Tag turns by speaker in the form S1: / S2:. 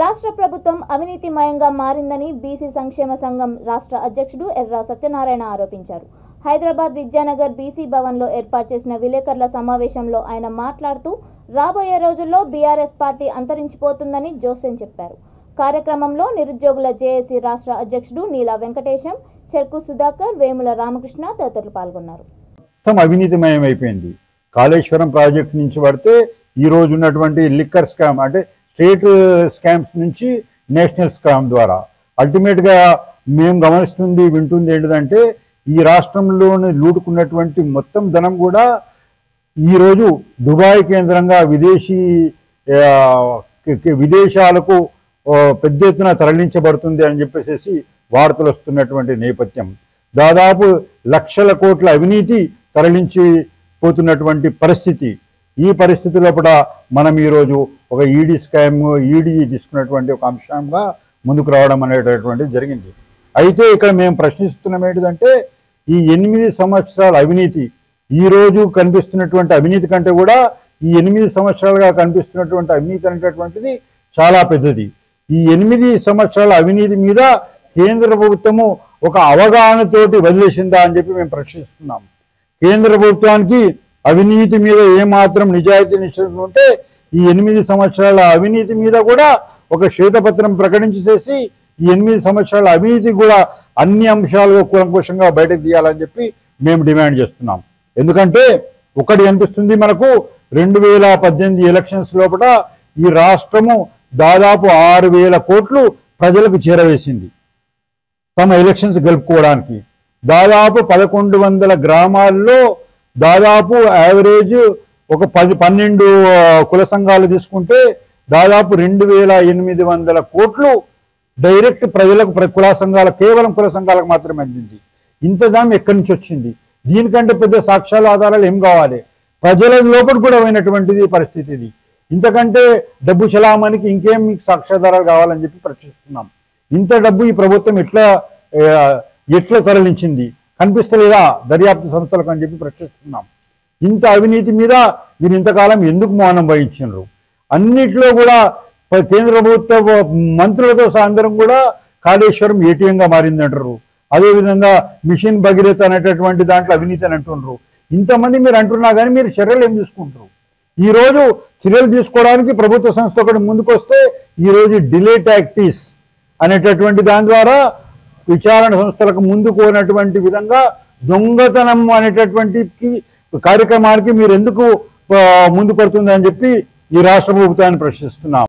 S1: రాష్ట్ర ప్రభుత్వం అవినీతిమయంగా మారిందని బీసీ సంక్షేమ సంఘం రాష్ట్ర అధ్యక్షుడు ఎర్రా సత్యనారాయణ ఆరోపించారు. హైదరాబాద్ విద్యానగర్ బీసీ భవన్లో ఏర్పాటు చేసిన విలేకరుల సమావేశంలో ఆయన మాట్లాడుతూ రాబోయే రోజుల్లో బీఆర్ఎస్ పార్టీ అంతరించిపోతుందని జోసెన్ చెప్పారు. కార్యక్రమంలో నిరుద్యోగుల జేఏసీ రాష్ట్ర అధ్యక్షుడు నీలా వెంకటేశం, చెర్కు సుధాకర్, వేముల రామకృష్ణ తదితరులు పాల్గొన్నారు.
S2: అవినీతిమయం అయిపోయింది. కాళేశ్వరం ప్రాజెక్ట్ నుంచి పడితే ఈ రోజు ఉన్నటువంటి లిక్కర్ స్కామ్ అంటే స్టేట్ స్కామ్స్ నుంచి నేషనల్ స్కామ్ ద్వారా అల్టిమేట్గా మేము గమనిస్తుంది వింటుంది ఏంటిదంటే ఈ రాష్ట్రంలోని లూటుకున్నటువంటి మొత్తం ధనం కూడా ఈరోజు దుబాయ్ కేంద్రంగా విదేశాలకు పెద్ద ఎత్తున తరలించబడుతుంది అని చెప్పేసి వార్తలు వస్తున్నటువంటి నేపథ్యం. దాదాపు లక్షల కోట్ల అవినీతి తరలించిపోతున్నటువంటి పరిస్థితి. ఈ పరిస్థితి లోపల మనం ఈరోజు ఒక ఈడీ స్కామ్ తీసుకున్నటువంటి ఒక అంశంగా ముందుకు రావడం అనేటటువంటిది జరిగింది. అయితే ఇక్కడ మేము ప్రశ్నిస్తున్నాం ఏంటిదంటే ఈ 8 సంవత్సరాల అవినీతి ఈరోజు కనిపిస్తున్నటువంటి అవినీతి కంటే కూడా ఈ 8 సంవత్సరాలుగా కనిపిస్తున్నటువంటి అవినీతి అనేటటువంటిది చాలా పెద్దది. ఈ 8 సంవత్సరాల అవినీతి మీద కేంద్ర ప్రభుత్వము ఒక అవగాహనతోటి వదిలేసిందా అని చెప్పి మేము ప్రశ్నిస్తున్నాం. కేంద్ర ప్రభుత్వానికి అవినీతి మీద ఏమాత్రం నిజాయితీ నిశ్చయం ఉంటే ఈ 8 సంవత్సరాల అవినీతి మీద కూడా ఒక శ్వేతపత్రం ప్రకటించేసి ఈ 8 సంవత్సరాల అవినీతి కూడా అన్ని అంశాలుగా కూలంకుషంగా బయటకు తీయాలని చెప్పి మేము డిమాండ్ చేస్తున్నాం. ఎందుకంటే ఒకటి అనిపిస్తుంది మనకు 2018 ఎలక్షన్స్ లోపల ఈ రాష్ట్రము దాదాపు 6,000 కోట్లు ప్రజలకు చేరవేసింది తమ ఎలక్షన్స్ గెలుపుకోవడానికి. దాదాపు 1100 గ్రామాల్లో దాదాపు యావరేజ్ ఒక 12 కుల సంఘాలు తీసుకుంటే దాదాపు 2,800 కోట్లు డైరెక్ట్ ప్రజలకు కుల సంఘాలకు కేవలం కుల సంఘాలకు మాత్రమే అందింది. ఇంత దాన్ని ఎక్కడి నుంచి వచ్చింది? దీనికంటే పెద్ద సాక్ష్యాలు ఆధారాలు ఏం కావాలి? ప్రజల లోపల కూడా అయినటువంటిది పరిస్థితి ఇది. ఇంతకంటే డబ్బు చలామణికి ఇంకేం మీకు సాక్ష్యాధారాలు కావాలని చెప్పి ప్రశ్నిస్తున్నాం. ఇంత డబ్బు ఈ ప్రభుత్వం ఎట్లా తరలించింది కనిపిస్తలేదా దర్యాప్తు సంస్థలకు అని చెప్పి ప్రశ్నిస్తున్నాం. ఇంత అవినీతి మీద మీరు ఇంతకాలం ఎందుకు మౌనం వహించారు? అన్నిట్లో కూడా కేంద్ర ప్రభుత్వ మంత్రులతో అందరం కూడా కాళేశ్వరం ఏటీఎంగా మారిందంటారు. అదేవిధంగా మిషన్ భగీరథ అనేటటువంటి దాంట్లో అవినీతి అని అంటున్నారు. ఇంతమంది మీరు అంటున్నా కానీ మీరు చర్యలు ఏం తీసుకుంటారు? ఈరోజు చర్యలు తీసుకోవడానికి ప్రభుత్వ సంస్థ ఒకటి ముందుకొస్తే ఈరోజు డిలే టాక్టిక్స్ అనేటటువంటి దాని ద్వారా విచారణ సంస్థలకు ముందుకు పోయినటువంటి విధంగా దొంగతనం అనేటటువంటి కార్యక్రమానికి మీరు ఎందుకు ముందు పడుతుంది అని చెప్పి ఈ రాష్ట్ర ప్రభుత్వాన్ని ప్రశ్నిస్తున్నాం.